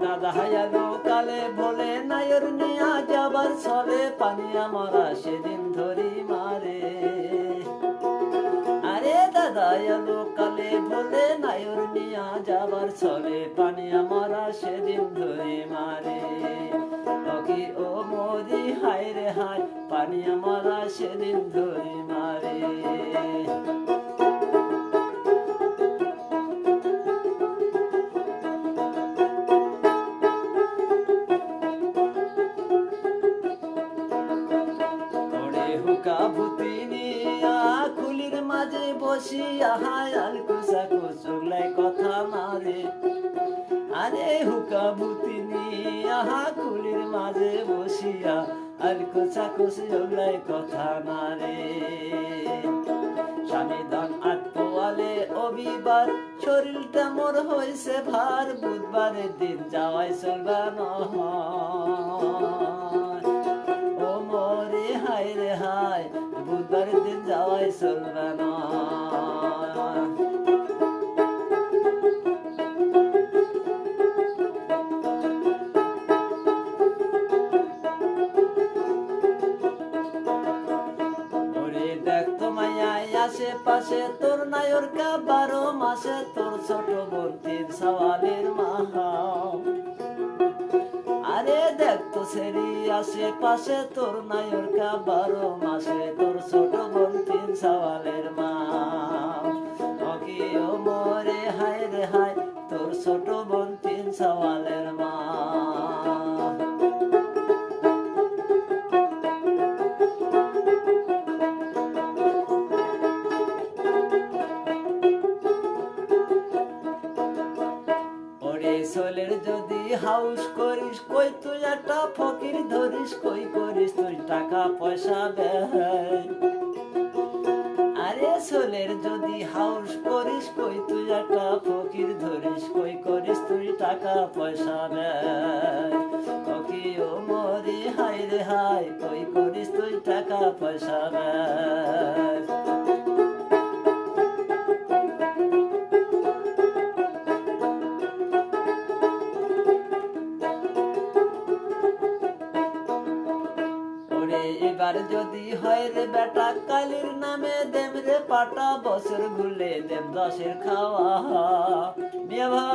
দাদা হায়ালো কালে ভোলে নায়র নিয়া যাবার ছলে পানিয়া মরা সেদিন ধরি মারে। আরে দাদা এলো কালে ভোলে নায়র নিয়া যাবার ছলে পানিয়া মরা সেদিন ধরি মারে। ওকি ও মরি হায় রে হায় পানিয়া মরা সেদিন ধরি মারে। হুকা ভূতিনিয়া খুলির মাঝে বসিয়া হায়াল কুসা কুচুগলাই কথা মারে। আরে হুকা ভূতিনিয়া খুলির মাঝে বসিয়া আল কুচা কুচুগলাই কথা মারে। স্বামী দান আত্মওয়ালে অবিবার শরীরটা মোর হইছে ভার বুধবারের দিন যাওয়াই চলবা ও মরে হায় রে হায় বুধবার দিন যাওয়াই চলবে না। ওরে দেখ তো মাইয়াই আশেপাশে তোর নায়র কা 12 মাসে তোর ছোট বোন 3 সওয়ালের মা। আরে দেখ তো সেরি আশেপাশে তোর নায়র কা 12 মাসে তোর ছোট বোন 3 সওয়ালের মা। ওকি ও মরে হায় রে হায় তোর ছোট বোন 3 সওয়ালের মা। সোলের যদি হাউস করিস কই তুই একটা ফকির ধরিস কই করিস তুই টাকা পয়সা ব্যয়। আরে সোলের যদি হাউস করিস কই তুই একটা ফকির ধরিস কই করিস তুই টাকা পয়সা ব্যয়। ওকি ও মরি হায় রে হায় কই করিস তুই টাকা পয়সা ব্যয়। এবার যদি হয় রে বেটা কালির নামে দেম রে পাটা বছর ঘুরলে দেব 10-এর খাওয়া।